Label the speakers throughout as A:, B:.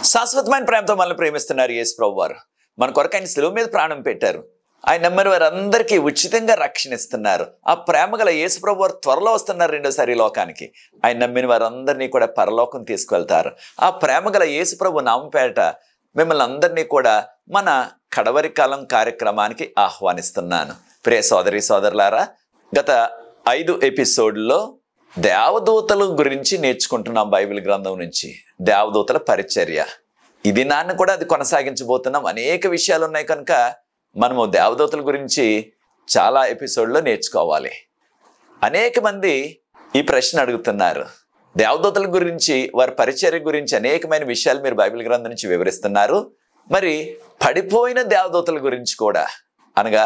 A: శాశ్వతమైన ప్రేమతో మనల్ని ప్రేమిస్తున్నారు యేసు ప్రభువారు. మన కొరకు ఆయన శిలువ మీద ప్రాణం పెట్టారు. ఆయన నమ్మిన వారందరికీ ఉచితంగా రక్షణ ఇస్తున్నారు. ఆ ప్రేమ గల యేసు ప్రభువారు త్వరలో వస్తున్నారు రెండోసారి లోకానికి. ఆయన నమ్మిన వారందరినీ కూడా పరలోకం తీసుకువెళ్తారు. ఆ ప్రేమ గల యేసు ప్రభు నామపేట మిమ్మల్ని అందరినీ కూడా మన కడవరి కాలం కార్యక్రమానికి ఆహ్వానిస్తున్నాను. ప్రియ సోదరి సోదరులారా, గత 5 ఎపిసోడ్లో దేవదూతల గురించి నేర్చుకుంటున్నాం. బైబిల్ గ్రంథం నుంచి దేవదూతల పరిచర్య. ఈ దినాన్ని కూడా అది కొనసాగించబోతున్నాం. అనేక విషయాలు ఉన్నాయి కనుక మనము దేవదూతల గురించి చాలా ఎపిసోడ్లో నేర్చుకోవాలి. అనేక మంది ఈ ప్రశ్న అడుగుతున్నారు. దేవదూతల గురించి, వారి పరిచర్య గురించి అనేకమైన విషయాలు మీరు బైబిల్ గ్రంథం నుంచి వివరిస్తున్నారు. మరి పడిపోయిన దేవదూతల గురించి కూడా, అనగా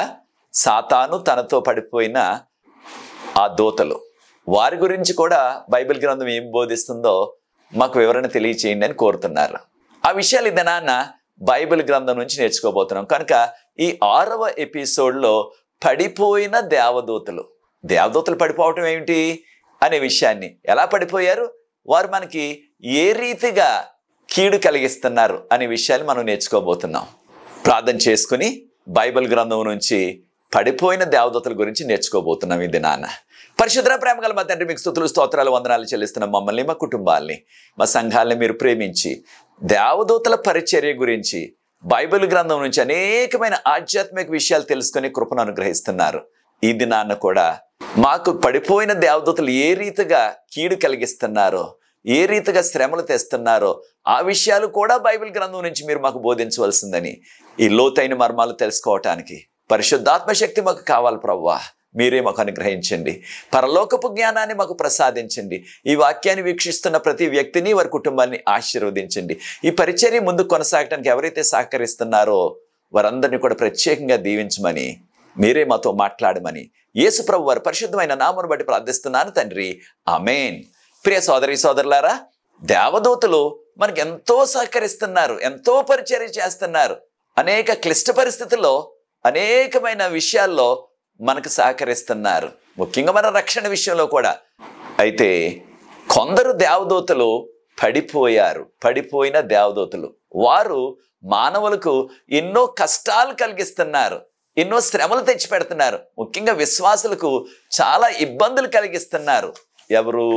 A: సాతాను తనతో పడిపోయిన ఆ దూతలు, వారి గురించి కూడా బైబిల్ గ్రంథం ఏం బోధిస్తుందో మాకు వివరణ తెలియచేయండి అని కోరుతున్నారు. ఆ విషయాలు ఇదనాన్న బైబిల్ గ్రంథం నుంచి నేర్చుకోబోతున్నాం. కనుక ఈ 6వ ఎపిసోడ్లో పడిపోయిన దేవదూతలు, దేవదూతలు పడిపోవటం ఏమిటి అనే విషయాన్ని, ఎలా పడిపోయారు, వారు మనకి ఏ రీతిగా కీడు కలిగిస్తున్నారు అనే విషయాన్ని మనం నేర్చుకోబోతున్నాం. ప్రార్థన చేసుకుని బైబిల్ గ్రంథం నుంచి పడిపోయిన దేవదూతల గురించి నేర్చుకోబోతున్నాం ఈ దినాన. పరిశుద్ధ ప్రేమ గల మా తండ్రి, మీకు స్తుతులు స్తోత్రాలు వందనాలు చెల్లిస్తున్నాం. మమ్మల్ని, మా కుటుంబాల్ని, మా సంఘాలని మీరు ప్రేమించి దేవదూతల పరిచర్య గురించి బైబిల్ గ్రంథం నుంచి అనేకమైన ఆధ్యాత్మిక విషయాలు తెలుసుకుని కృపను అనుగ్రహిస్తున్నారు. ఈ దినాన్న కూడా మాకు పడిపోయిన దేవదూతలు ఏ రీతిగా కీడు కలిగిస్తున్నారో, ఏ రీతిగా శ్రమలు తెస్తున్నారో ఆ విషయాలు కూడా బైబిల్ గ్రంథం నుంచి మీరు మాకు బోధించవలసిందని, ఈ లోతైన మర్మాలు తెలుసుకోవటానికి పరిశుద్ధాత్మ శక్తి మాకు కావాలి ప్రభువా. మీరే మాకు అనుగ్రహించండి. పరలోకపు జ్ఞానాన్ని మాకు ప్రసాదించండి. ఈ వాక్యాన్ని వీక్షిస్తున్న ప్రతి వ్యక్తిని, వారి కుటుంబాన్ని ఆశీర్వదించండి. ఈ పరిచర్య ముందుకు కొనసాగటానికి ఎవరైతే సహకరిస్తున్నారో వారందరినీ కూడా ప్రత్యేకంగా దీవించమని, మీరే మాతో మాట్లాడమని యేసు ప్రభు వారి పరిశుద్ధమైన నామమును బట్టి ప్రార్థిస్తున్నాను తండ్రి, ఆమేన్. ప్రియ సోదరి సోదరులారా, దేవదూతలు మనకు ఎంతో సహకరిస్తున్నారు, ఎంతో పరిచర్య చేస్తున్నారు. అనేక క్లిష్ట పరిస్థితుల్లో, అనేకమైన విషయాల్లో మనకు సహకరిస్తున్నారు, ముఖ్యంగా మన రక్షణ విషయంలో కూడా. అయితే కొందరు దేవదూతలు పడిపోయారు. పడిపోయిన దేవదూతలు వారు మానవులకు ఎన్నో కష్టాలు కలిగిస్తున్నారు, ఎన్నో శ్రమలు తెచ్చిపెడుతున్నారు, ముఖ్యంగా విశ్వాసులకు చాలా ఇబ్బందులు కలిగిస్తున్నారు. ఎవరు?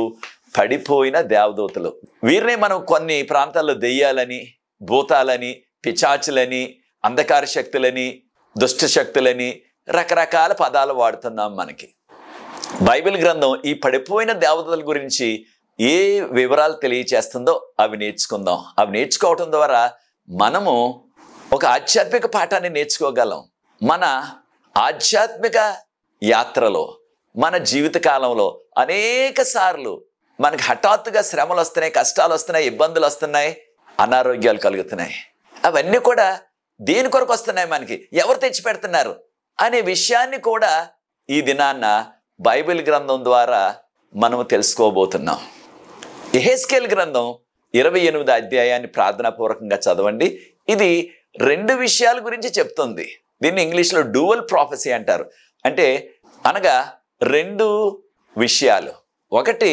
A: పడిపోయిన దేవదూతలు. వీరినే మనం కొన్ని ప్రాంతాల్లో దెయ్యాలని, భూతాలని, పిశాచులని, అంధకార శక్తులని, దుష్ట శక్తులని రకరకాల పదాలు వాడుతున్నాం. మనకి బైబిల్ గ్రంథం ఈ పడిపోయిన దేవతల గురించి ఏ వివరాలు తెలియచేస్తుందో అవి నేర్చుకుందాం. అవి నేర్చుకోవటం ద్వారా మనము ఒక ఆధ్యాత్మిక పాఠాన్ని నేర్చుకోగలం. మన ఆధ్యాత్మిక యాత్రలో, మన జీవిత కాలంలో అనేక సార్లు మనకి హఠాత్తుగా శ్రమలు వస్తున్నాయి, కష్టాలు వస్తున్నాయి, ఇబ్బందులు వస్తున్నాయి, అనారోగ్యాలు కలుగుతున్నాయి. అవన్నీ కూడా దేని కొరకు వస్తున్నాయి, మనకి ఎవరు తెచ్చిపెడుతున్నారు అనే విషయాన్ని కూడా ఈ దినాన్న బైబిల్ గ్రంథం ద్వారా మనము తెలుసుకోబోతున్నాం. యెహెజ్కేలు గ్రంథం 28వ అధ్యాయాన్ని ప్రార్థనాపూర్వకంగా చదవండి. ఇది 2 విషయాల గురించి చెప్తుంది. దీన్ని ఇంగ్లీష్లో డ్యూయల్ ప్రాఫెసీ అంటారు. అంటే అనగా 2 విషయాలు. ఒకటి,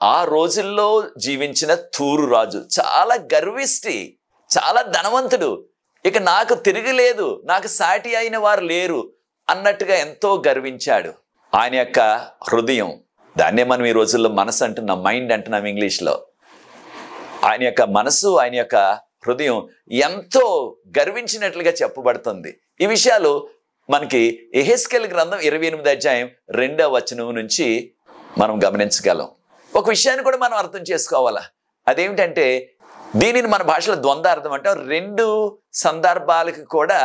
A: ఆ రోజుల్లో జీవించిన తూరు రాజు, చాలా గర్విష్టి, చాలా ధనవంతుడు, ఇక నాకు తిరగలేదు, నాకు సాటి అయిన వారు లేరు అన్నట్టుగా ఎంతో గర్వించాడు. ఆయన యొక్క హృదయం, దాన్నే మనం ఈ రోజుల్లో మనసు అంటున్నాం, మైండ్ అంటున్నాం ఇంగ్లీష్లో. ఆయన యొక్క మనసు, ఆయన యొక్క హృదయం ఎంతో గర్వించినట్లుగా చెప్పబడుతుంది. ఈ విషయాలు మనకి యెహెజ్కేలు గ్రంథం 28వ అధ్యాయం 2వ వచనం నుంచి మనం గమనించగలం. ఒక విషయాన్ని కూడా మనం అర్థం చేసుకోవాలా. అదేమిటంటే, దీనిని మన భాషలో ద్వంద్వార్థం అంటే 2 సందర్భాలకు కూడా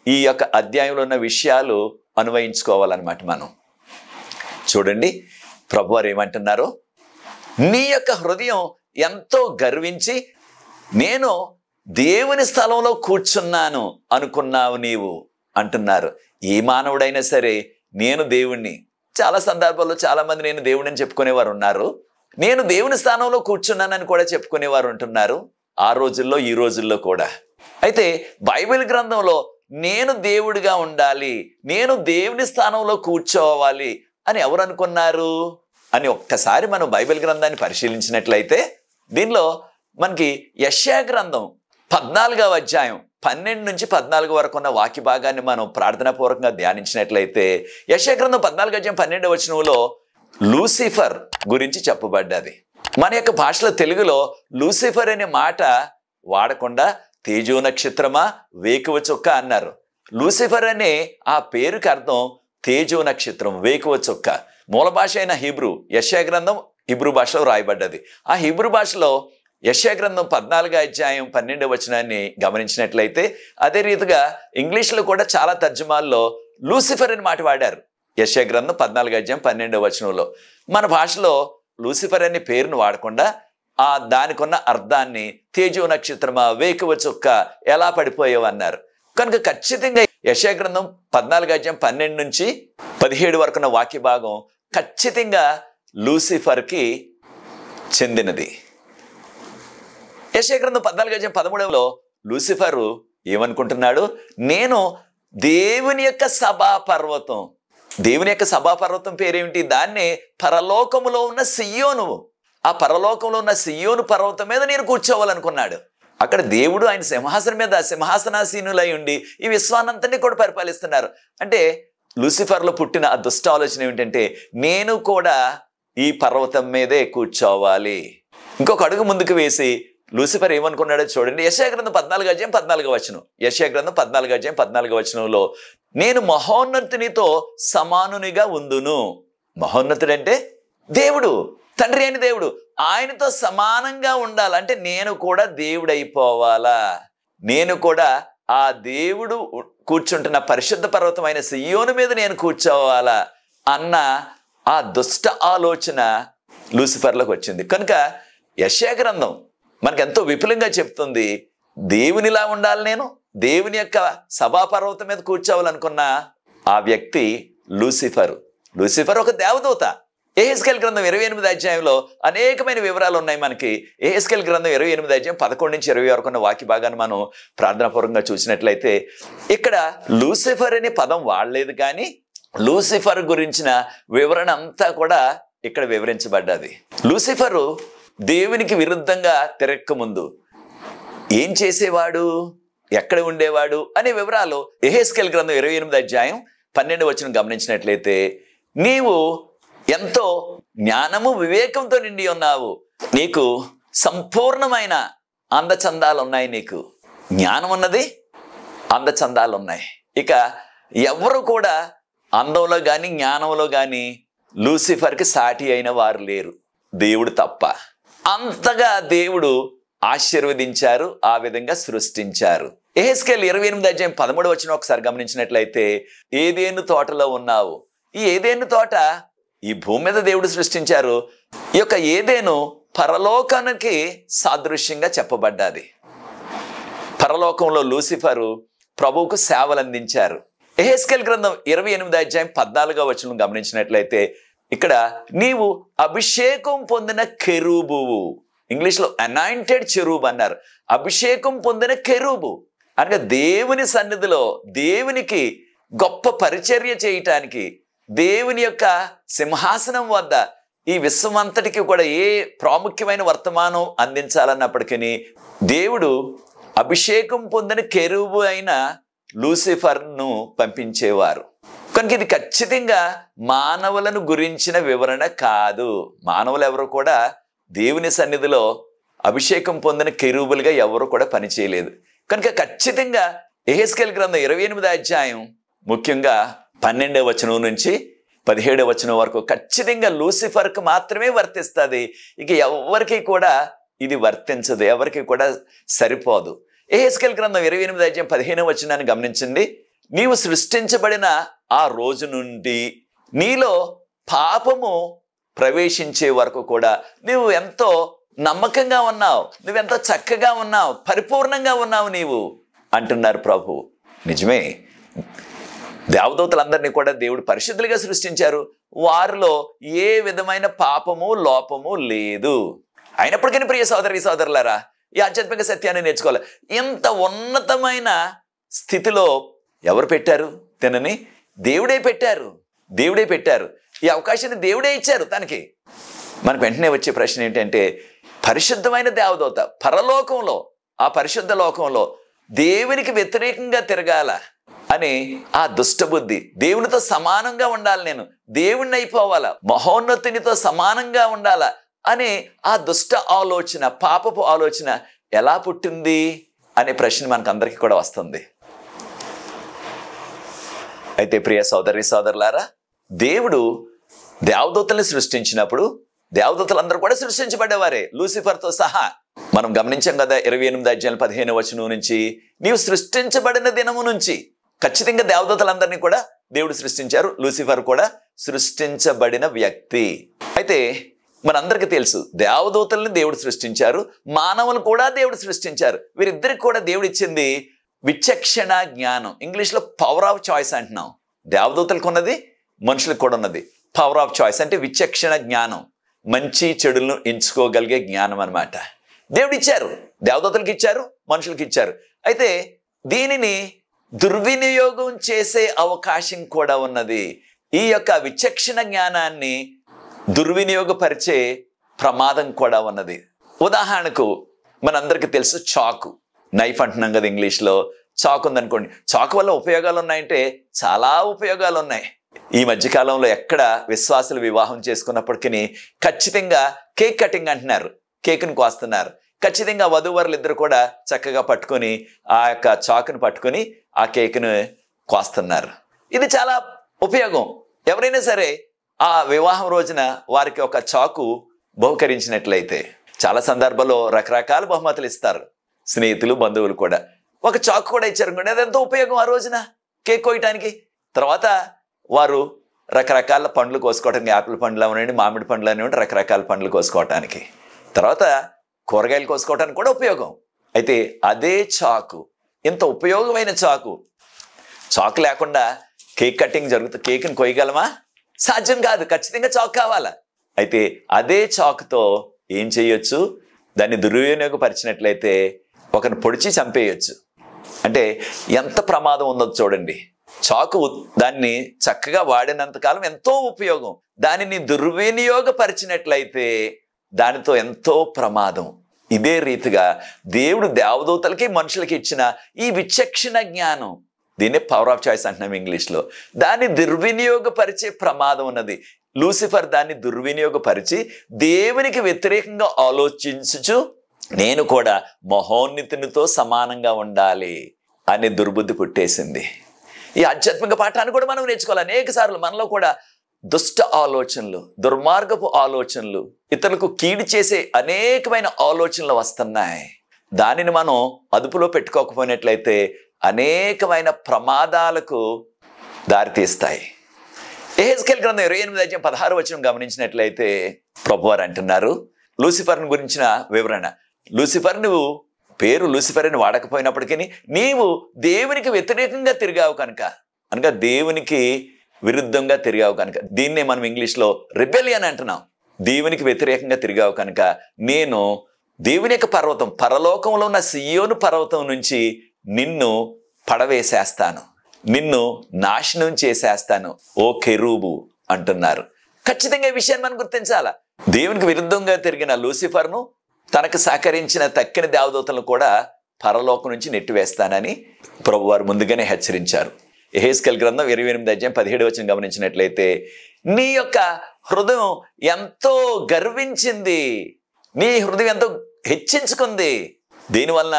A: ఈ యొక్క అధ్యాయంలో ఉన్న విషయాలు అన్వయించుకోవాలన్నమాట. మనం చూడండి, ప్రభువారు ఏమంటున్నారో, నీ యొక్క హృదయం ఎంతో గర్వించి నేను దేవుని స్థలంలో కూర్చున్నాను అనుకున్నావు నీవు అంటున్నారు. ఏ మానవుడైనా సరే నేను దేవుణ్ణి, చాలా సందర్భాల్లో చాలా మంది నేను దేవుడిని చెప్పుకునేవారు ఉన్నారు, నేను దేవుని స్థానంలో కూర్చున్నానని కూడా చెప్పుకునేవారు ఉంటున్నారు, ఆ రోజుల్లో ఈ రోజుల్లో కూడా. అయితే బైబిల్ గ్రంథంలో నేను దేవుడిగా ఉండాలి, నేను దేవుని స్థానంలో కూర్చోవాలి అని ఎవరు అనుకున్నారు అని ఒక్కసారి మనం బైబిల్ గ్రంథాన్ని పరిశీలించినట్లయితే, దీనిలో మనకి యెషయా గ్రంథం 14వ అధ్యాయం 12 నుంచి 14 వరకు ఉన్న వాక్య భాగాన్ని మనం ప్రార్థనాపూర్వకంగా ధ్యానించినట్లయితే యెషయా గ్రంథం 14వ అధ్యాయం 12వ వచనంలో లూసిఫర్ గురించి చెప్పబడ్డది. మన యొక్క భాషలో తెలుగులో లూసిఫర్ అనే మాట వాడకుండా తేజో నక్షత్రమా, వేకువ చుక్క అన్నారు. లూసిఫర్ అనే ఆ పేరుకి అర్థం తేజో నక్షత్రం, వేకువ చుక్క. మూల భాష అయిన హీబ్రూ, యెషయా గ్రంథం హీబ్రూ భాషలో రాయబడ్డది. ఆ హీబ్రూ భాషలో యెషయా గ్రంథం 14వ అధ్యాయం 12వ వచనాన్ని గమనించినట్లయితే అదే రీతిగా ఇంగ్లీష్లో కూడా చాలా తర్జుమాల్లో లూసిఫర్ అని మాట వాడారు. యెషయా గ్రంథం 14వ అధ్యాయం 12వ వచనంలో మన భాషలో లూసిఫర్ అనే పేరును వాడకుండా దానికి ఉన్న అర్థాన్ని తేజో నక్షత్రమా, వేకువ చుక్క, ఎలా పడిపోయావు అన్నారు. కనుక ఖచ్చితంగా యెషయా గ్రంథం 14వ అధ్యాయం 12 నుంచి 17 వరకు ఉన్న వాక్య భాగం ఖచ్చితంగా లూసిఫర్కి చెందినది. యెషయా గ్రంథం 14వ అధ్యాయం 13లో లూసిఫరు ఏమనుకుంటున్నాడు? నేను దేవుని యొక్క సభాపర్వతం. దేవుని యొక్క సభాపర్వతం పేరేమిటి? దాన్ని పరలోకములో ఉన్న సియోను. ఆ పరలోకంలో ఉన్న సియోను పర్వతం మీద నేను కూర్చోవాలనుకున్నాడు. అక్కడ దేవుడు ఆయన సింహాసనం మీద సింహాసనాసీనులై ఉండి ఈ విశ్వాన్నంతని కూడా పరిపాలిస్తున్నారు. అంటే లూసిఫర్లో పుట్టిన ఆ దుష్ట ఆలోచన ఏమిటంటే నేను కూడా ఈ పర్వతం మీదే కూర్చోవాలి. ఇంకొక అడుగు ముందుకు వేసి లూసిఫర్ ఏమనుకున్నాడో చూడండి. యెషయా గ్రంథం 14వ అధ్యాయం 14వ వచనం. యెషయా గ్రంథం 14వ అధ్యాయం 14వ వచనంలో నేను మహోన్నతునితో సమానునిగా ఉందును. మహోన్నతుడంటే దేవుడు, తండ్రి అయిన దేవుడు. ఆయనతో సమానంగా ఉండాలంటే నేను కూడా దేవుడైపోవాలా, నేను కూడా ఆ దేవుడు కూర్చుంటున్న పరిశుద్ధ పర్వతమైన సియోను మీద నేను కూర్చోవాలా అన్న ఆ దుష్ట ఆలోచన లూసిఫర్లోకి వచ్చింది. కనుక యెషయా గ్రంథం మనకెంతో విపులంగా చెప్తుంది, దేవునిలా ఉండాలి, నేను దేవుని యొక్క సభాపర్వతం మీద కూర్చోవాలనుకున్న ఆ వ్యక్తి లూసిఫర్. లూసిఫర్ ఒక దేవదూత. యెహెజ్కేలు గ్రంథం 28వ అధ్యాయంలో అనేకమైన వివరాలు ఉన్నాయి మనకి. యెహెజ్కేలు గ్రంథం 28వ అధ్యాయం 11 నుంచి 20 వరకు ఉన్న వాక్య భాగాన్ని మనం ప్రార్థనాపూర్వకంగా చూసినట్లయితే ఇక్కడ లూసిఫర్ అనే పదం వాడలేదు, కానీ లూసిఫర్ గురించిన వివరణ అంతా కూడా ఇక్కడ వివరించబడ్డది. లూసిఫరు దేవునికి విరుద్ధంగా తిరక్క ముందు ఏం చేసేవాడు, ఎక్కడ ఉండేవాడు అనే వివరాలు యెహెజ్కేలు గ్రంథం 28వ అధ్యాయం 12వ వచనం గమనించినట్లయితే నీవు ఎంతో జ్ఞానము వివేకంతో నిండి ఉన్నావు, నీకు సంపూర్ణమైన అందచందాలు ఉన్నాయి, నీకు జ్ఞానం ఉన్నది, అందచందాలు ఉన్నాయి. ఇక ఎవరు కూడా అందంలో కానీ జ్ఞానంలో కానీ లూసిఫర్కి సాటి అయిన వారు లేరు, దేవుడు తప్ప. అంతగా దేవుడు ఆశీర్వదించారు, ఆ విధంగా సృష్టించారు. యెహెజ్కేలు 28వ అధ్యాయం 13వ వచనం ఒకసారి గమనించినట్లయితే ఏదేను తోటలో ఉన్నావు. ఈ ఏదేను తోట ఈ భూమి మీద దేవుడు సృష్టించారు. ఈ యొక్క ఏదేను పరలోకానికి సాదృశ్యంగా చెప్పబడ్డది. పరలోకంలో లూసిఫరు ప్రభువుకు సేవలు అందించారు. యెహెజ్కేలు గ్రంథం 28వ అధ్యాయం 14వ వచనం గమనించినట్లయితే ఇక్కడ నీవు అభిషేకం పొందిన కెరూబువు. ఇంగ్లీష్లో అనాయింటెడ్ చెరూబ్ అన్నారు. అభిషేకం పొందిన కెరూబు అనగా దేవుని సన్నిధిలో దేవునికి గొప్ప పరిచర్య చేయటానికి, దేవుని యొక్క సింహాసనం వద్ద ఈ విశ్వమంతటికి కూడా ఏ ప్రాముఖ్యమైన వర్తమానం అందించాలన్నప్పటికీ దేవుడు అభిషేకం పొందిన కెరూబు అయిన లూసిఫర్ను పంపించేవారు. కనుక ఇది ఖచ్చితంగా మానవులను గురించిన వివరణ కాదు. మానవులు ఎవరు కూడా దేవుని సన్నిధిలో అభిషేకం పొందిన కెరూబులుగా ఎవరు కూడా పనిచేయలేదు. కనుక ఖచ్చితంగా యెహెజ్కేలు గ్రంథం 28వ అధ్యాయం ముఖ్యంగా 12వ వచనం నుంచి 17వ వచనం వరకు ఖచ్చితంగా లూసిఫర్కు మాత్రమే వర్తిస్తుంది. ఇక ఎవరికి కూడా ఇది వర్తించదు, ఎవరికి కూడా సరిపోదు. యెహెజ్కేలు గ్రంథం 28వ అధ్యాయం 15వ వచనాన్ని గమనించండి. నీవు సృష్టించబడిన ఆ రోజు నుండి నీలో పాపము ప్రవేశించే వరకు కూడా నువ్వు ఎంతో నమ్మకంగా ఉన్నావు, నువ్వెంతో చక్కగా ఉన్నావు, పరిపూర్ణంగా ఉన్నావు నీవు అంటున్నారు ప్రభు. నిజమే, దేవదూతలందరినీ కూడా దేవుడు పరిశుద్ధులుగా సృష్టించారు. వారిలో ఏ విధమైన పాపము లోపము లేదు. అయినప్పటికీ ప్రియ సోదరి సోదరులారా, ఈ ఆధ్యాత్మిక సత్యాన్ని నేర్చుకోవాలి. ఇంత ఉన్నతమైన స్థితిలో ఎవరు పెట్టారు? తనని దేవుడే పెట్టారు, దేవుడే పెట్టారు. ఈ అవకాశాన్ని దేవుడే ఇచ్చారు తనకి. మనకు వెంటనే వచ్చే ప్రశ్న ఏంటంటే, పరిశుద్ధమైన దేవదూత పరలోకంలో ఆ పరిశుద్ధ లోకంలో దేవునికి వ్యతిరేకంగా తిరగాల అని ఆ దుష్టబుద్ధి, దేవునితో సమానంగా ఉండాలి, నేను దేవుణ్ణి అయిపోవాలా, మహోన్నతునితో సమానంగా ఉండాలా అనే ఆ దుష్ట ఆలోచన, పాపపు ఆలోచన ఎలా పుట్టింది అనే ప్రశ్న మనకు అందరికీ కూడా వస్తుంది. అయితే ప్రియ సోదరి సోదరులారా, దేవుడు దేవదూతల్ని సృష్టించినప్పుడు దేవదూతలందరూ కూడా సృష్టించబడ్డవారే, లూసిఫర్తో సహా. మనం గమనించాం కదా 28 అధ్యాయం 15 వచనం నుంచి, నీవు సృష్టించబడిన దినము నుంచి. ఖచ్చితంగా దేవదూతలందరినీ కూడా దేవుడు సృష్టించారు, లూసిఫర్ కూడా సృష్టించబడిన వ్యక్తి. అయితే మనందరికీ తెలుసు, దేవదూతల్ని దేవుడు సృష్టించారు, మానవులు కూడా దేవుడు సృష్టించారు. వీరిద్దరికి కూడా దేవుడు ఇచ్చింది విచక్షణ జ్ఞానం. ఇంగ్లీష్లో పవర్ ఆఫ్ చాయిస్ అంటున్నాం. దేవదూతలకు ఉన్నది, మనుషులకు కూడా ఉన్నది పవర్ ఆఫ్ చాయిస్, అంటే విచక్షణ జ్ఞానం, మంచి చెడులను ఎంచుకోగలిగే జ్ఞానం అన్నమాట. దేవుడు ఇచ్చారు, దేవదూతలకు ఇచ్చారు, మనుషులకు ఇచ్చారు. అయితే దీనిని దుర్వినియోగం చేసే అవకాశం కూడా ఉన్నది. ఈ యొక్క విచక్షణ జ్ఞానాన్ని దుర్వినియోగపరిచే ప్రమాదం కూడా ఉన్నది. ఉదాహరణకు మనందరికీ తెలుసు చాకు, నైఫ్ అంటున్నాం కదా ఇంగ్లీష్లో. చాకు ఉందనుకోండి, చాకు వల్ల ఉపయోగాలు ఉన్నాయంటే చాలా ఉపయోగాలు ఉన్నాయి. ఈ మధ్యకాలంలో ఎక్కడ విశ్వాసులు వివాహం చేసుకున్నప్పటికీ ఖచ్చితంగా కేక్ కటింగ్ అంటున్నారు, కేకును కోస్తున్నారు. ఖచ్చితంగా వధూవరులు ఇద్దరు కూడా చక్కగా పట్టుకొని ఆ యొక్క చాకును పట్టుకొని ఆ కేకును కోస్తున్నారు. ఇది చాలా ఉపయోగం. ఎవరైనా సరే ఆ వివాహం రోజున వారికి ఒక చాకు బహుకరించినట్లయితే చాలా సందర్భాల్లో రకరకాల బహుమతులు ఇస్తారు, స్నేహితులు బంధువులు కూడా. ఒక చాకు కూడా ఇచ్చారనుకోండి, అది ఎంతో ఉపయోగం ఆ రోజున కేక్ కోయటానికి. తర్వాత వారు రకరకాల పండ్లు కోసుకోవడానికి, యాపిల్ పండ్లు అవనండి, మామిడి పండ్లు అనేవి రకరకాల పండ్లు కోసుకోవటానికి, తర్వాత కూరగాయలు కోసుకోవటానికి కూడా ఉపయోగం. అయితే అదే చాకు, ఇంత ఉపయోగమైన చాకు లేకుండా కేక్ కటింగ్ జరుగుతుంది, కేక్ని కోయగలమా? సాధ్యం కాదు, ఖచ్చితంగా చాకు కావాలా. అయితే అదే చాకుతో ఏం చేయొచ్చు? దాన్ని దుర్వినియోగపరిచినట్లయితే ఒకరిని పొడిచి చంపేయచ్చు. అంటే ఎంత ప్రమాదం ఉందో చూడండి. చాకు దాన్ని చక్కగా వాడినంతకాలం ఎంతో ఉపయోగం, దానిని దుర్వినియోగపరిచినట్లయితే దానితో ఎంతో ప్రమాదం. ఇదే రీతిగా దేవుడు దేవదూతలకి మనుషులకి ఇచ్చిన ఈ విచక్షణ జ్ఞానం, దీన్ని పవర్ ఆఫ్ చాయిస్ అంటున్నాం ఇంగ్లీష్లో, దాన్ని దుర్వినియోగపరిచే ప్రమాదం ఉన్నది. లూసిఫర్ దాన్ని దుర్వినియోగపరిచి దేవునికి వ్యతిరేకంగా ఆలోచించుచు నేను కూడా మహోన్నతునితో సమానంగా ఉండాలి అనే దుర్బుద్ధి పుట్టేసింది. ఈ ఆధ్యాత్మిక పాఠాన్ని కూడా మనం నేర్చుకోవాలి. అనేక సార్లు మనలో కూడా దుష్ట ఆలోచనలు, దుర్మార్గపు ఆలోచనలు, ఇతరులకు కీడు చేసే అనేకమైన ఆలోచనలు వస్తున్నాయి. దానిని మనం అదుపులో పెట్టుకోకపోయినట్లయితే అనేకమైన ప్రమాదాలకు దారితీస్తాయి. యెహెజ్కేలు గ్రంథం 28 అధ్యాయం 16 వచనం గమనించినట్లయితే ప్రభువారు అంటున్నారు లూసిఫర్ని గురించిన వివరణ. లూసిఫర్, నువ్వు పేరు లూసిఫర్ అని వాడకపోయినప్పటికీ నీవు దేవునికి వ్యతిరేకంగా తిరిగావు కనుక, అనగా దేవునికి విరుద్ధంగా తిరిగావు కనుక, దీన్నే మనం ఇంగ్లీష్లో రిబెలియన్ అంటున్నాం. దేవునికి వ్యతిరేకంగా తిరిగావు కనుక నేను దేవుని యొక్క పర్వతం, పరలోకంలో ఉన్న సియోను పర్వతం నుంచి నిన్ను పడవేసేస్తాను, నిన్ను నాశనం చేసేస్తాను ఓ కెరూబు అంటున్నారు. ఖచ్చితంగా ఈ విషయాన్ని మనం గుర్తించాలా. దేవునికి విరుద్ధంగా తిరిగిన లూసిఫర్ను, తనకు సహకరించిన తక్కిన దేవదూతలను కూడా పరలోకం నుంచి నెట్టివేస్తానని ప్రభువారు ముందుగానే హెచ్చరించారు. యెహెజ్కేలు గ్రంథం 28 అధ్యాయం 17 వచనం గమనించినట్లయితే నీ యొక్క హృదయం ఎంతో గర్వించింది, నీ హృదయం ఎంతో హెచ్చించుకుంది. దీనివల్ల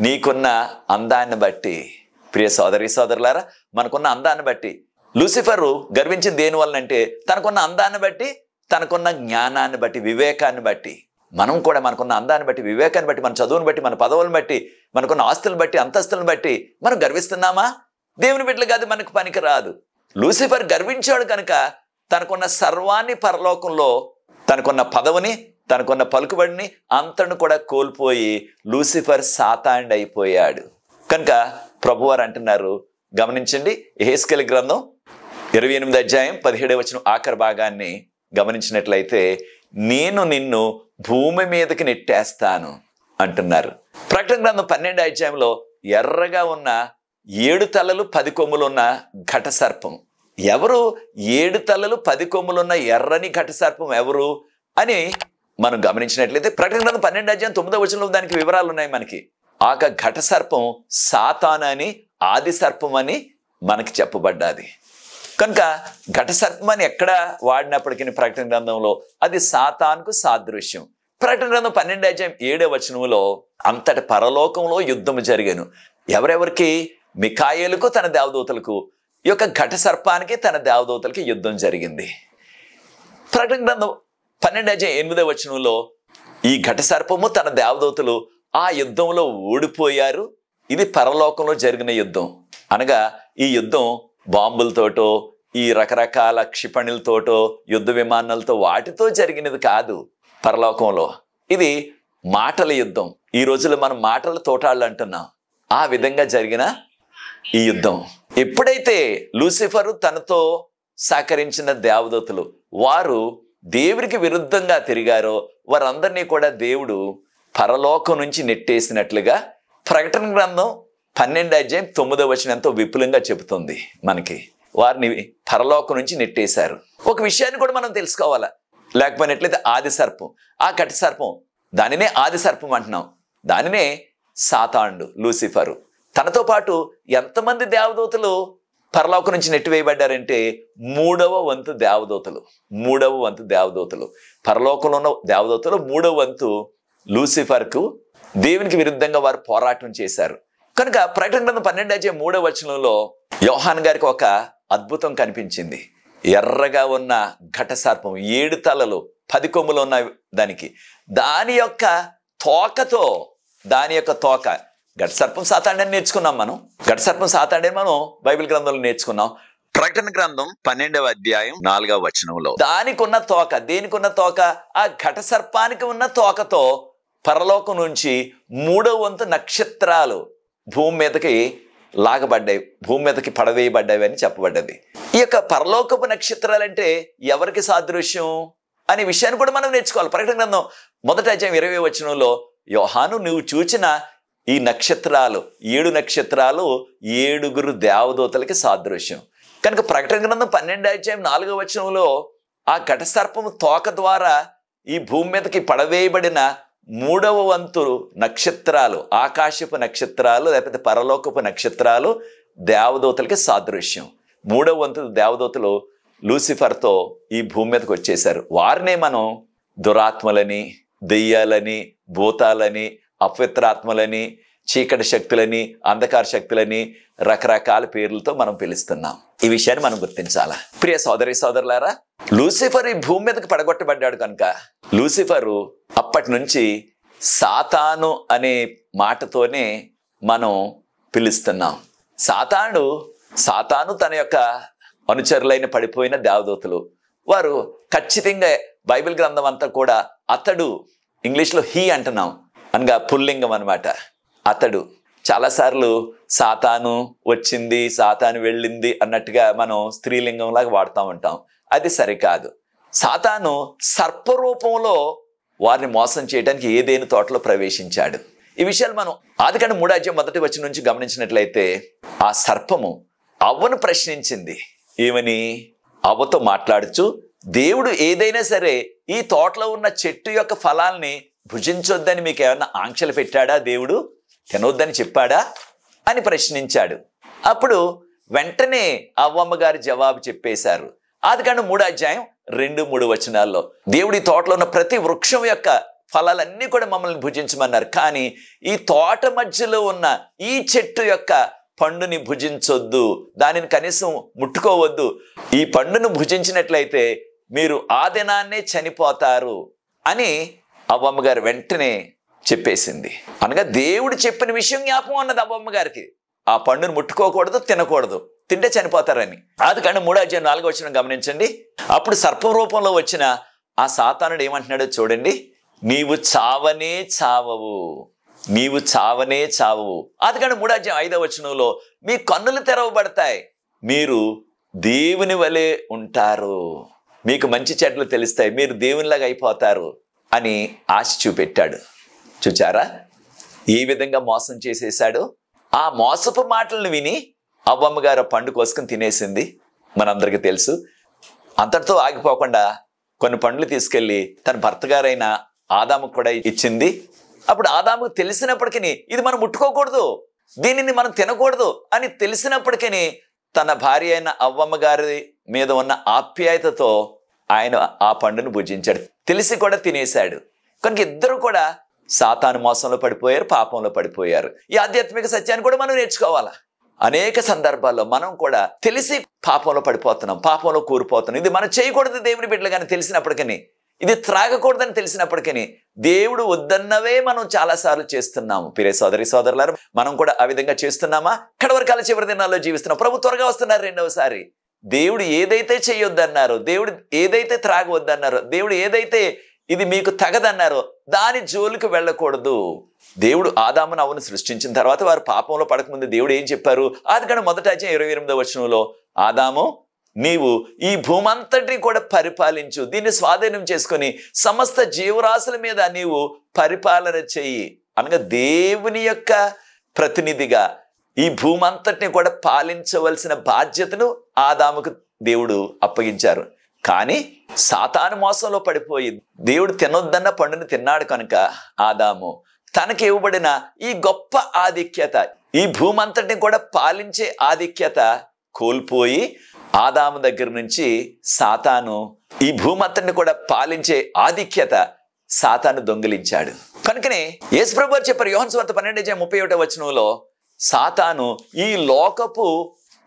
A: నీకున్న అందాన్ని బట్టి. ప్రియ సోదరి సోదరులారా, మనకున్న అందాన్ని బట్టి. లూసిఫరు గర్వించింది దేనివల్ల అంటే తనకున్న అందాన్ని బట్టి, తనకున్న జ్ఞానాన్ని బట్టి, వివేకాన్ని బట్టి. మనం కూడా మనకున్న అందాన్ని బట్టి, వివేకాన్ని బట్టి, మన చదువుని బట్టి, మన పదవులను బట్టి, మనకున్న ఆస్తులను బట్టి, అంతస్తులను బట్టి మనం గర్విస్తున్నామా? దేవుని బిడ్డలు కాదు, మనకు పనికి రాదు. లూసిఫర్ గర్వించాడు కనుక తనకున్న సర్వాన్ని పరలోకంలో, తనకున్న పదవిని, తనకున్న పలుకుబడిని అంతను కూడా కోల్పోయి లూసిఫర్ సాతాండ్ అయిపోయాడు. కనుక ప్రభువారు అంటున్నారు, గమనించండి, యెహెజ్కేలు గ్రంథం 28 అధ్యాయం 17 వచనం ఆఖరి భాగాన్ని గమనించినట్లయితే నేను నిన్ను భూమి మీదకి నెట్టేస్తాను అంటున్నారు. ప్రకటన గ్రంథం 12 అధ్యాయంలో ఎర్రగా ఉన్న 7 తలలు 10 కొమ్ములు ఉన్న ఘట సర్పం ఎవరు? 7 తలలు 10 కొమ్ములున్న ఎర్రని ఘట సర్పం ఎవరు అని మనం గమనించినట్లయితే ప్రకటన గ్రంథం 12 అధ్యాయం 9వ వచనంలో దానికి వివరాలు ఉన్నాయి మనకి. ఆ ఘట సర్పం సాతాను అని, ఆది సర్పం అని మనకి చెప్పబడ్డాది. కనుక ఘట సర్పం అని ఎక్కడ వాడినప్పటికీ ప్రకటన గ్రంథంలో అది సాతానుకు సాదృశ్యం. ప్రకటన గ్రంథం 12:7 అంతటి పరలోకంలో యుద్ధము జరిగాను. ఎవరెవరికి? మిఖాయేలుకు తన దేవదూతలకు, ఈ యొక్క ఘట సర్పానికి తన దేవదూతలకి యుద్ధం జరిగింది. ప్రకటన గ్రంథం 12:8 ఈ ఘట సర్పము తన దేవదూతలు ఆ యుద్ధంలో ఓడిపోయారు. ఇది పరలోకంలో జరిగిన యుద్ధం. అనగా ఈ యుద్ధం బాంబులతోటో, ఈ రకరకాల క్షిపణులతోటో, యుద్ధ విమానాలతో వాటితో జరిగినది కాదు. పరలోకంలో ఇది మాటల యుద్ధం. ఈ రోజుల్లో మనం మాటల తోటాళ్ళు అంటున్నాం. ఆ విధంగా జరిగిన ఈ యుద్ధం. ఎప్పుడైతే లూసిఫరు తనతో సహకరించిన దేవదూతలు వారు దేవునికి విరుద్ధంగా తిరిగారో వారందరినీ కూడా దేవుడు పరలోకం నుంచి నెట్టేసినట్లుగా ప్రకటన గ్రంథం 12:9 ఎంతో విపులంగా చెబుతుంది మనకి. వారిని పరలోకం నుంచి నెట్టేశారు. ఒక విషయాన్ని కూడా మనం తెలుసుకోవాలా. లేకపోయినట్లయితే ఆది సర్పం, ఆ ఘట సర్పం, దానినే ఆది సర్పం అంటున్నాం. దానినే సాతానుడు, లూసిఫరు. తనతో పాటు ఎంతమంది దేవదూతలు పరలోకం నుంచి నెట్టివేయబడ్డారంటే 3వ వంతు దేవదూతలు. 3వ వంతు దేవదూతలు, పరలోకంలో ఉన్న దేవదూతలు 3వ వంతు లూసిఫర్కు దేవునికి విరుద్ధంగా వారు పోరాటం చేశారు. కనుక ప్రకటన గ్రంథం 12:3 యోహాన్ గారికి ఒక అద్భుతం కనిపించింది. ఎర్రగా ఉన్న ఘట సర్పం, 7 తలలు 10 కొమ్ములు ఉన్న దానికి, దాని యొక్క తోక ఘట సర్పం సాతాండు అని నేర్చుకున్నాం మనం. ఘట సర్పం సాతాండు అని మనం బైబిల్ గ్రంథంలో నేర్చుకున్నాం. ప్రకటన గ్రంథం 12:4 దానికి ఉన్న తోక, దేనికి ఉన్న తోక? ఆ ఘట సర్పానికి ఉన్న తోకతో పరలోకం నుంచి 3వ వంతు నక్షత్రాలు భూమి మీదకి లాగబడ్డాయి, భూమి మీదకి పడవేయబడ్డాయి అని చెప్పబడ్డది. ఈ యొక్క పరలోకపు నక్షత్రాలంటే ఎవరికి సాదృశ్యం అనే విషయాన్ని కూడా మనం నేర్చుకోవాలి. ప్రకటన గ్రంథం 1:20 యోహాను, నువ్వు చూచిన ఈ నక్షత్రాలు 7 నక్షత్రాలు 7 దేవదూతలకి సాదృశ్యం. కనుక ప్రకటన గ్రంథం 12:4 ఆ ఘట సర్పము తోక ద్వారా ఈ భూమి మీదకి పడవేయబడిన 3వ వంతు నక్షత్రాలు, ఆకాశపు నక్షత్రాలు లేకపోతే పరలోకపు నక్షత్రాలు దేవదూతలకి సాదృశ్యం. 3వ వంతు దేవదూతలు లూసిఫర్తో ఈ భూమి మీదకి వచ్చేశారు. వారినే మనం దురాత్మలని, దెయ్యాలని, భూతాలని, అపవిత్రాత్మలని, చీకటి శక్తులని, అంధకార శక్తులని, రకరకాల పేర్లతో మనం పిలుస్తున్నాం. ఈ విషయాన్ని మనం గుర్తించాలా. ప్రియ సోదరి సోదరులారా, లూసిఫర్ ఈ భూమి మీదకి పడగొట్టబడ్డాడు కనుక లూసిఫరు అప్పటి నుంచి సాతాను అనే మాటతోనే మనం పిలుస్తున్నాం. సాతాను తన యొక్క అనుచరులైన పడిపోయిన దేవదూతలు, వారు ఖచ్చితంగా బైబిల్ గ్రంథం అంతా కూడా అతడు, ఇంగ్లీష్లో హీ అంటున్నాం అనగా పుల్లింగం అనమాట. అతడు చాలాసార్లు సాతాను వచ్చింది, సాతాను వెళ్ళింది అన్నట్టుగా మనం స్త్రీలింగంలాగా వాడుతూ ఉంటాం. అది సరికాదు. సాతాను సర్పరూపంలో వారిని మోసం చేయడానికి ఏదేని తోటలో ప్రవేశించాడు. ఈ విషయాలు మనం ఆదికాండం 3:1 నుంచి గమనించినట్లయితే ఆ సర్పము అవ్వను ప్రశ్నించింది. ఏమని? అవ్వతో మాట్లాడుచు, దేవుడు ఏదైనా సరే ఈ తోటలో ఉన్న చెట్టు యొక్క ఫలాల్ని భుజించొద్దని మీకు ఏమన్నా ఆంక్షలు పెట్టాడా? దేవుడు తినొద్దని చెప్పాడా అని ప్రశ్నించాడు. అప్పుడు వెంటనే అవ్వమ్మ గారి జవాబు చెప్పేశారు. ఆదికాండం 3:2-3 దేవుడి తోటలో ఉన్న ప్రతి వృక్షం యొక్క ఫలాలన్నీ కూడా మమ్మల్ని భుజించమన్నారు. కానీ ఈ తోట మధ్యలో ఉన్న ఈ చెట్టు యొక్క పండుని భుజించొద్దు, దానిని కనీసం ముట్టుకోవద్దు. ఈ పండును భుజించినట్లయితే మీరు ఆ దినాన్నే చనిపోతారు అని అవ్వమ్మ గారు వెంటనే చెప్పేసింది. అనగా దేవుడు చెప్పిన విషయం జ్ఞాపకం అన్నది అవ్వమ్మ గారికి. ఆ పండును ముట్టుకోకూడదు, తినకూడదు, తింటే చనిపోతారని. ఆదికాండం 3:4 గమనించండి. అప్పుడు సర్పం రూపంలో వచ్చిన ఆ సాతానుడు ఏమంటున్నాడో చూడండి. నీవు చావనే చావవు, నీవు చావనే చావవు. ఆదికాండం 3:5 మీ కన్నులు తెరవబడతాయి, మీరు దేవుని వలె ఉంటారు, మీకు మంచి చెడ్డలు తెలుస్తాయి, మీరు దేవునిలాగా అయిపోతారు అని ఆశ చూపెట్టాడు. చూచారా ఏ విధంగా మోసం చేసేశాడు? ఆ మోసపు మాటలను విని అవ్వమ్మ గారు పండు కోసుకొని తినేసింది. మనందరికీ తెలుసు. అంతటితో ఆగిపోకుండా కొన్ని పండ్లు తీసుకెళ్ళి తన భర్త గారైన ఆదాముకు కూడా ఇచ్చింది. అప్పుడు ఆదాముకు తెలిసినప్పటికీ ఇది మనం ముట్టుకోకూడదు, దీనిని మనం తినకూడదు అని తెలిసినప్పటికీ తన భార్య అయిన అవ్వమ్మ గారి మీద ఉన్న ఆప్యాయతతో ఆయన ఆ పండును భుజించాడు, తెలిసి కూడా తినేశాడు. కనుక ఇద్దరు కూడా సాతాను మోసంలో పడిపోయారు, పాపంలో పడిపోయారు. ఈ ఆధ్యాత్మిక సత్యాన్ని కూడా మనం నేర్చుకోవాలా. అనేక సందర్భాల్లో మనం కూడా తెలిసి పాపంలో పడిపోతున్నాం, పాపంలో కూరిపోతున్నాం. ఇది మనం చేయకూడదు దేవుని బిడ్డలు కానీ తెలిసినప్పటికీ, ఇది త్రాగకూడదని తెలిసినప్పటికీ దేవుడు వద్దన్నవే మనం చాలాసార్లు చేస్తున్నాము. ప్రియ సోదరి సోదరులారా, మనం కూడా ఆ విధంగా చేస్తున్నామా? కడవరకాల చివరి దినాల్లో జీవిస్తున్నాం. ప్రభు త్వరగా వస్తున్నారు రెండవసారి. దేవుడు ఏదైతే చేయొద్దన్నారో, దేవుడు ఏదైతే త్రాగవద్దన్నారో, దేవుడు ఏదైతే ఇది మీకు తగదన్నారో దాని జోలికి వెళ్ళకూడదు. దేవుడు ఆదామును అవ్వను సృష్టించిన తర్వాత వారు పాపంలో పడకముందు దేవుడు ఏం చెప్పారు? ఆదికాండం 1:28 వచనంలో, ఆదాము నీవు ఈ భూమంతటిని కూడా పరిపాలించు, దీన్ని స్వాధీనం చేసుకొని సమస్త జీవరాశుల మీద నీవు పరిపాలన చెయ్యి అనగా దేవుని యొక్క ప్రతినిధిగా ఈ భూమంతటిని కూడా పాలించవలసిన బాధ్యతను ఆదాముకు దేవుడు అప్పగించారు. కానీ సాతాను మోసంలో పడిపోయి దేవుడు తినొద్దన్న పండుని తిన్నాడు కనుక ఆదాము తనకి ఇవ్వబడిన ఈ గొప్ప ఆధిక్యత, ఈ భూమంతటిని కూడా పాలించే ఆధిక్యత కోల్పోయి ఆదాము దగ్గర నుంచి సాతాను ఈ భూమంతటిని కూడా పాలించే ఆధిక్యత సాతాను దొంగిలించాడు. కనుకనే యేసుప్రభువు వారు చెప్పారు యోహాను సువార్త 12:31 వచనంలో, సాతాను ఈ లోకపు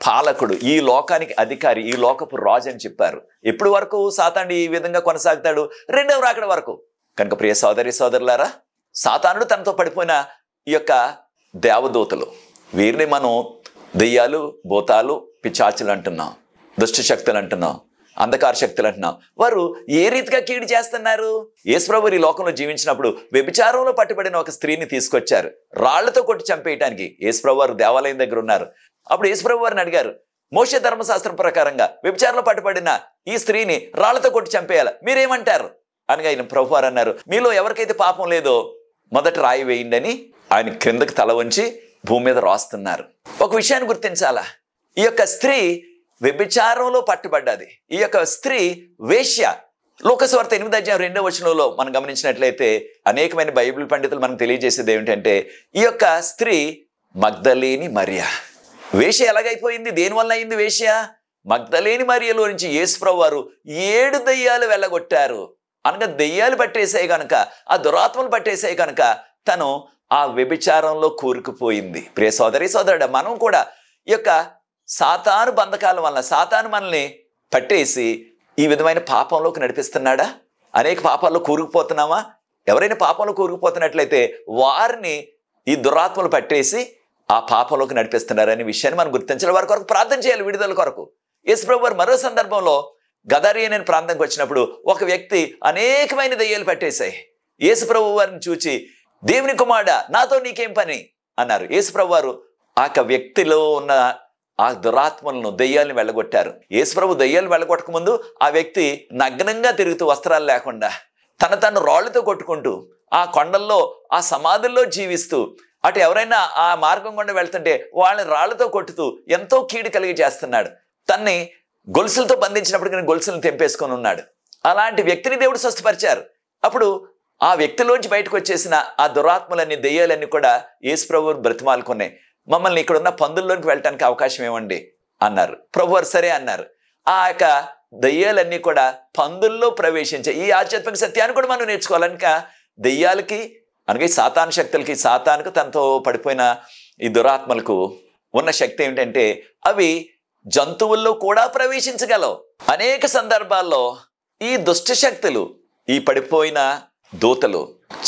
A: పాలకుడు, ఈ లోకానికి అధికారి, ఈ లోకపు రాజు అని చెప్పారు. ఎప్పుడు వరకు సాతాను ఈ విధంగా కొనసాగుతాడు? రెండవ రాకడ వరకు. కనుక ప్రియ సోదరి సోదరులారా, సాతానుడు తనతో పడిపోయిన ఈ యొక్క దేవదూతలు, వీరిని మనం దెయ్యాలు, భూతాలు, పిచాచులు అంటున్నాం, దుష్ట శక్తులు అంటున్నాం, అంధకార శక్తులు అంటున్నాం. వారు ఏ రీతిగా కీడు చేస్తున్నారు? యేసుప్రభువు ఈ లోకంలో జీవించినప్పుడు వ్యభిచారంలో పట్టుబడిన ఒక స్త్రీని తీసుకొచ్చారు రాళ్లతో కొట్టి చంపేయటానికి. యేసుప్రభువు వారు దేవాలయం దగ్గర ఉన్నారు. అప్పుడు యేసుప్రభువు వారిని అడిగారు, మోషే ధర్మశాస్త్రం ప్రకారంగా వ్యభిచారంలో పట్టుబడిన ఈ స్త్రీని రాళ్లతో కొట్టి చంపేయాలి, మీరేమంటారు అనగా ఆయన ప్రభువారు అన్నారు, మీలో ఎవరికైతే పాపం లేదో మొదట రాయి వేయండి అని ఆయన క్రిందకి తల వంచి భూమి మీద రాస్తున్నారు. ఒక విషయాన్ని గుర్తించాలా, ఈ యొక్క స్త్రీ వ్యభిచారంలో పట్టుబడ్డది. ఈ యొక్క స్త్రీ వేశ్య. లూకా సువార్త 8:2 వచనంలో మనం గమనించినట్లయితే అనేకమైన బైబిల్ పండితులు మనకు తెలియజేసేది ఏమిటంటే, ఈ యొక్క స్త్రీ మగ్దలేని మరియ. వేశ్య ఎలాగైపోయింది? దేనివల్ల అయింది వేశ్య? మగ్దలేని మరియలో నుంచి యేసుప్రభువు వారు 7 దెయ్యాలు వెళ్ళగొట్టారు అనగా దెయ్యాలు పట్టేసాయి కనుక, ఆ దురాత్మలు పట్టేసాయి కనుక తను ఆ వ్యభిచారంలో కూరుకుపోయింది. ప్రియ సోదరి సోదరుడా, మనం కూడా ఈ యొక్క సాతాను బంధకాల వలన సాతాను మనల్ని పట్టేసి ఈ విధమైన పాపంలోకి నడిపిస్తున్నాడా? అనేక పాపాల్లో కూరుకుపోతున్నామా? ఎవరైనా పాపంలో కూరుకుపోతున్నట్లయితే వారిని ఈ దురాత్మలు పట్టేసి ఆ పాపంలోకి నడిపిస్తున్నారనే విషయాన్ని మనం గుర్తించాలి. వారి కొరకు ప్రార్థన చేయాలి, విడుదల కొరకు. యేసుప్రభువు వారు మరో సందర్భంలో గదరి అనే ప్రాంతానికి వచ్చినప్పుడు ఒక వ్యక్తి అనేకమైన దెయ్యాలు పట్టేశాయి. యేసుప్రభువు వారిని చూచి, దేవుని కుమారుడా నాతో నీకేం పని అన్నారు. యేసుప్రభువు వారు ఆ వ్యక్తిలో ఉన్న ఆ దురాత్మలను, దెయ్యాలను వెళ్ళగొట్టారు. యేసుప్రభు దెయ్యాలు వెళ్ళగొట్టక ముందు ఆ వ్యక్తి నగ్నంగా తిరుగుతూ, వస్త్రాలు లేకుండా, తను రాళ్లతో కొట్టుకుంటూ, ఆ కొండల్లో, ఆ సమాధుల్లో జీవిస్తూ, అటు ఎవరైనా ఆ మార్గం గుండా వెళ్తుంటే వాళ్ళని రాళ్లతో కొట్టుతూ ఎంతో కీడు కలిగి చేస్తున్నాడు. తన్ని గొలుసులతో బంధించినప్పటికీ గొలుసులను తెంపేసుకొని ఉన్నాడు. అలాంటి వ్యక్తిని దేవుడు స్వస్థపరిచారు. అప్పుడు ఆ వ్యక్తిలోంచి బయటకు వచ్చేసిన ఆ దురాత్మలన్నీ, దెయ్యాలన్నీ కూడా యేసుప్రభువు బ్రతిమాలుకున్నాయి. మమ్మల్ని ఇక్కడ ఉన్న పందుల్లోకి వెళ్ళటానికి అవకాశం ఇవ్వండి అన్నారు. ప్రభువారు సరే అన్నారు. ఆ యొక్క దెయ్యాలన్నీ కూడా పందుల్లో ప్రవేశించాయి. ఈ ఆధ్యాత్మిక సత్యాన్ని కూడా మనం నేర్చుకోవాలనుక దెయ్యాలకి అనగా సాతాను శక్తులకి, సాతానుకు తనతో పడిపోయిన ఈ దురాత్మలకు ఉన్న శక్తి ఏమిటంటే అవి జంతువుల్లో కూడా ప్రవేశించగలవు. అనేక సందర్భాల్లో ఈ దుష్ట శక్తులు, ఈ పడిపోయిన దూతలు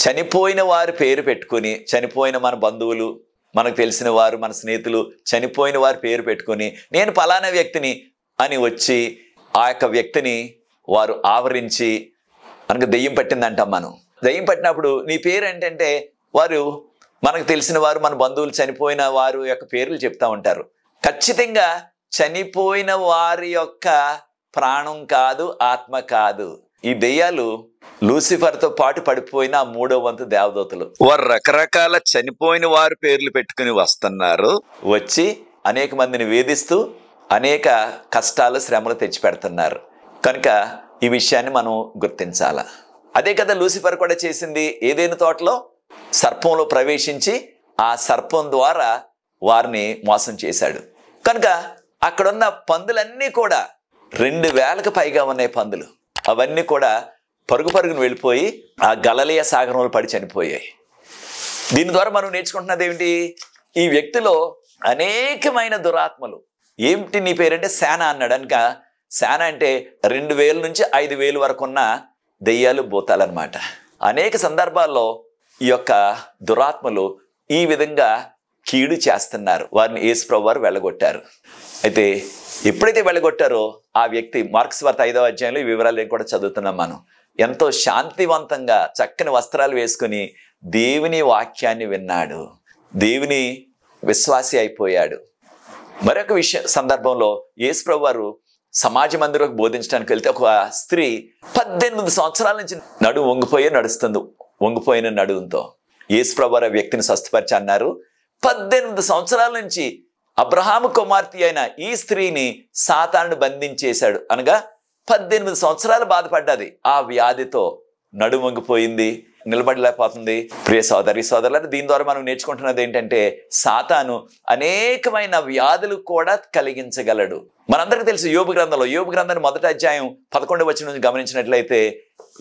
A: చనిపోయిన వారి పేరు పెట్టుకుని, చనిపోయిన మన బంధువులు, మనకు తెలిసిన వారు, మన స్నేహితులు చనిపోయిన వారి పేరు పెట్టుకుని నేను పలానా వ్యక్తిని అని వచ్చి ఆ యొక్క వ్యక్తిని వారు ఆవరించి, మనకు దెయ్యం పట్టిందంటాం. మనం దెయ్యం పట్టినప్పుడు నీ పేరు ఏంటంటే వారు మనకు తెలిసిన వారు, మన బంధువులు చనిపోయిన వారు యొక్క పేర్లు చెప్తా ఉంటారు. ఖచ్చితంగా చనిపోయిన వారి యొక్క ప్రాణం కాదు, ఆత్మ కాదు. ఈ దెయ్యాలు లూసిఫర్తో పాటు పడిపోయిన 3వ వంతు దేవదూతలు. వారు రకరకాల చనిపోయిన వారి పేర్లు పెట్టుకుని వస్తున్నారు. వచ్చి అనేక మందిని వేధిస్తూ అనేక కష్టాలు, శ్రమలు తెచ్చిపెడుతున్నారు. కనుక ఈ విషయాన్ని మనం గుర్తించాల. అదే కదా లూసిఫర్ కూడా చేసింది. ఏదైనా తోటలో సర్పంలో ప్రవేశించి ఆ సర్పం ద్వారా వారిని మోసం చేశాడు. కనుక అక్కడున్న పందులన్నీ కూడా 2000కు పైగా ఉన్నాయి పందులు. అవన్నీ కూడా పరుగును వెళ్ళిపోయి ఆ గలలియా సాగరంలో పడి చనిపోయాయి. దీని ద్వారా మనం నేర్చుకుంటున్నది ఏమిటి? ఈ వ్యక్తిలో అనేకమైన దురాత్మలు. ఏమిటి నీ పేరంటే సేన అన్నాడు. కనుక సేన అంటే 2000 నుంచి 5000 వరకు ఉన్న దెయ్యాలు, భూతాలన్నమాట. అనేక సందర్భాల్లో ఈ యొక్క దురాత్మలు ఈ విధంగా కీడు చేస్తున్నారు. వారిని యేసుప్రభువు వారు వెళ్ళగొట్టారు. అయితే ఎప్పుడైతే వెళ్ళగొట్టారో ఆ వ్యక్తి, మార్క్స్ వార్త 5వ అధ్యాయంలో ఈ వివరాలు కూడా చదువుతున్నాం మనం, ఎంతో శాంతివంతంగా చక్కని వస్త్రాలు వేసుకుని దేవుని వాక్యాన్ని విన్నాడు. దేవుని విశ్వాసి అయిపోయాడు. మరొక సందర్భంలో యేసుప్రభువు వారు సమాజ మందిరంలోకి బోధించడానికి వెళ్తే ఒక స్త్రీ 18 సంవత్సరాల నుంచి నడుము వంగిపోయి నడుస్తుంది. వంగిపోయిన నడుముతో యేసుప్రభువు వారు ఆ వ్యక్తిని స్వస్థపరిచి అన్నారు, 18 సంవత్సరాల నుంచి అబ్రహాము కుమార్తె అయిన ఈ స్త్రీని సాతానుడు బంధించేశాడు. అనగా 18 సంవత్సరాలు బాధపడ్డది. ఆ వ్యాధితో నడుము వంగిపోయింది, నిలబడలేకపోతుంది. ప్రియ సోదరి సోదరులారా, దీని ద్వారా మనం నేర్చుకుంటున్నది ఏంటంటే సాతాను అనేకమైన వ్యాధులు కూడా కలిగించగలడు. మనందరికీ తెలుసు యోబు గ్రంథాన్ని 1వ అధ్యాయం 11వ వచనం నుంచి గమనించినట్లయితే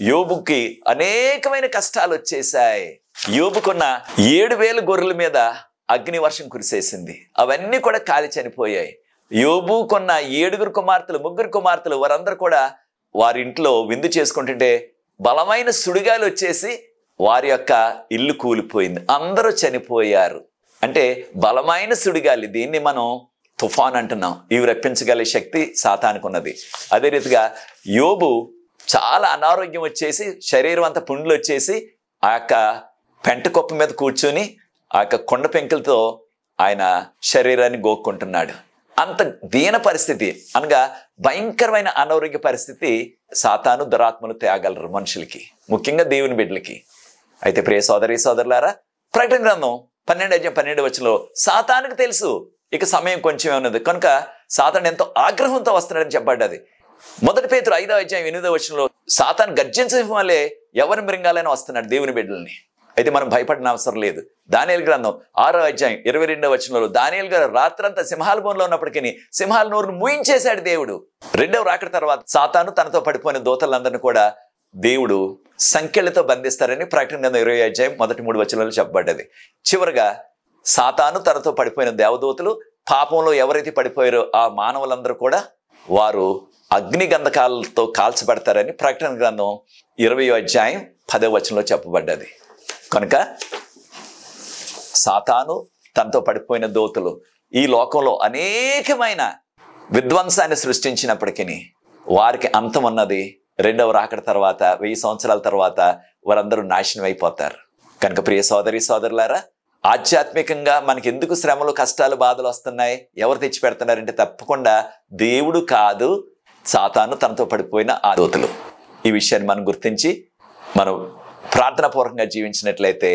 A: యోబుకి అనేకమైన కష్టాలు వచ్చేసాయి. యోబుకున్న 7000 గొర్రెల మీద అగ్ని వర్షం కురిసేసింది. అవన్నీ కూడా కాలి చనిపోయాయి. యోబుకున్న 7 కుమార్తెలు, 3 కుమార్తెలు, వారందరూ కూడా వారి ఇంట్లో విందు చేసుకుంటుంటే బలమైన సుడిగాలు వచ్చేసి వారి యొక్క ఇల్లు కూలిపోయింది. అందరూ చనిపోయారు. అంటే బలమైన సుడిగాలి, దీన్ని మనం తుఫాన్ అంటున్నాం. ఇవి రప్పించగలిగే శక్తి సాతానుకు ఉన్నది. అదే రీతిగా యోబు చాలా అనారోగ్యం వచ్చేసి శరీరం అంతా పుండ్లు వచ్చేసి ఆ యొక్క పెంట కుప్ప మీద కూర్చొని ఆ యొక్క కొండ పెంకులతో ఆయన శరీరాన్ని గోక్కుంటున్నాడు. అంత దీన పరిస్థితి, అనగా భయంకరమైన అనారోగ్య పరిస్థితి సాతాను దురాత్మలు తేగలరు మనుషులకి, ముఖ్యంగా దేవుని బిడ్డలకి. అయితే ప్రియ సోదరి సోదరులారా, ప్రకటన గ్రంథం 12:12 సాతానుకు తెలుసు ఇక సమయం కొంచెమే ఉన్నది కనుక సాతాను ఎంతో ఆగ్రహంతో వస్తున్నాడని చెప్పబడ్డది. 1 పేతురు 5వ అధ్యాయం 8వ సాతాను గర్జించడం వల్లే ఎవరి మృంగాలైనా వస్తున్నాడు దేవుని బిడ్డల్ని. అయితే మనం భయపడిన అవసరం లేదు. దానియేలు గ్రంథం 6వ అధ్యాయం 22వ దానియేలు గారు రాత్రంతా సింహాల బోన్లో ఉన్నప్పటికీ సింహాల నోరును మూయించేశాడు దేవుడు. 2వ రాకడ తర్వాత సాతాను తనతో పడిపోయిన దూతలందరినీ కూడా దేవుడు సంకెళ్లతో బంధిస్తారని ప్రకటన గ్రంథం 20వ అధ్యాయం 1-3 వచనాలు చెప్పబడ్డది. చివరిగా సాతాను తనతో పడిపోయిన దేవదూతలు, పాపంలో ఎవరైతే పడిపోయారో ఆ మానవులందరూ కూడా వారు అగ్ని గంధకాలతో కాల్చబడతారని ప్రకటన గ్రంథం 20వ అధ్యాయం 10వ వచనంలో చెప్పబడ్డది. కనుక సాతాను తనతో పడిపోయిన దూతలు ఈ లోకంలో అనేకమైన విధ్వంసాన్ని సృష్టించినప్పటికీ వారికి అంతం ఉన్నది. 2వ రాకడ తర్వాత 1000 సంవత్సరాల తర్వాత వారందరూ నాశనం అయిపోతారు. కనుక ప్రియ సోదరి సోదరులారా, ఆధ్యాత్మికంగా మనకి ఎందుకు శ్రమలు, కష్టాలు, బాధలు వస్తున్నాయి? ఎవరు తెచ్చి పెడుతున్నారంటే తప్పకుండా దేవుడు కాదు, సాతాను తనతో పడిపోయిన ఆ దూతలు. ఈ విషయాన్ని మనం గుర్తించి మనం ప్రార్థనాపూర్వకంగా జీవించినట్లయితే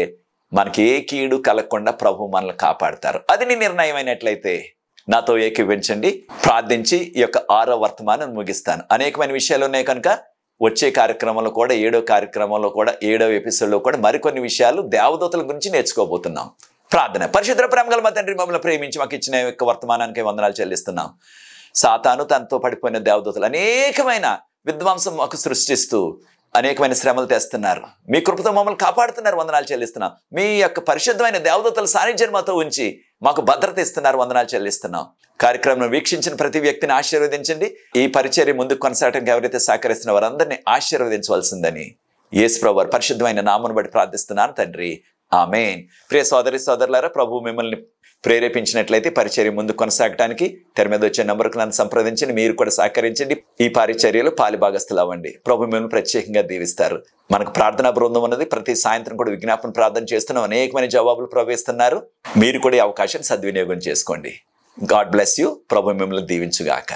A: మనకి ఏ కీడు కలగకుండా ప్రభు మనల్ని కాపాడతారు. అది నీ నిర్ణయం అయినట్లయితే నాతో ఏకీవించండి. ప్రార్థించి ఈ యొక్క 6వ వర్తమానం ముగిస్తాను. అనేకమైన విషయాలు ఉన్నాయి కనుక వచ్చే కార్యక్రమంలో కూడా 7వ కార్యక్రమంలో కూడా 7వ ఎపిసోడ్లో కూడా మరికొన్ని విషయాలు దేవదూతల గురించి నేర్చుకోబోతున్నాం. ప్రార్థన. పరిశుద్ధ ప్రేమగల మా తండ్రి, మమ్మల్ని ప్రేమించి మాకు ఇచ్చిన యొక్క వర్తమానానికి వందనాలు చెల్లిస్తున్నాం. సాతాను తనతో పడిపోయిన దేవదూతలు అనేకమైన విధ్వంసం మాకు సృష్టిస్తూ అనేకమైన శ్రమలు తెస్తున్నారు. మీ కృపతో మమ్మల్ని కాపాడుతున్నారు, వందనాలు చెల్లిస్తున్నాం. మీ యొక్క పరిశుద్ధమైన దేవదూతల సాన్నిధ్యాన్ని మాతో ఉంచి మాకు భద్రత ఇస్తున్నారు, వందనాలు చెల్లిస్తున్నాం. కార్యక్రమం వీక్షించిన ప్రతి వ్యక్తిని ఆశీర్వదించండి. ఈ పరిచర్య ముందుకు కొనసాగడానికి ఎవరైతే సహకరిస్తున్న వారందరినీ ఆశీర్వదించవలసిందని యేసుప్రభువు వారి పరిశుద్ధమైన నామమును బట్టి ప్రార్థిస్తున్నాను తండ్రి, ఆమేన్. ప్రియ సోదరి సోదరులారా, ప్రభు మిమ్మల్ని ప్రేరేపించినట్లయితే పరిచర్య ముందు కొనసాగడానికి తెర మీద వచ్చే నంబర్కు నన్ను సంప్రదించండి. మీరు కూడా సహకరించండి. ఈ పరిచర్యలో పాలిభాగస్తులు అవ్వండి. ప్రభు మిమ్మల్ని ప్రత్యేకంగా దీవిస్తారు. మనకు ప్రార్థనా బృందం ఉన్నది. ప్రతి సాయంత్రం కూడా విజ్ఞాపన ప్రార్థన చేస్తున్నాం. అనేకమైన జవాబులు ప్రవేశిస్తున్నారు. మీరు కూడా ఈ అవకాశాన్ని సద్వినియోగం చేసుకోండి. God bless you. ప్రభు మిమ్మల్ని దీవించుగాక.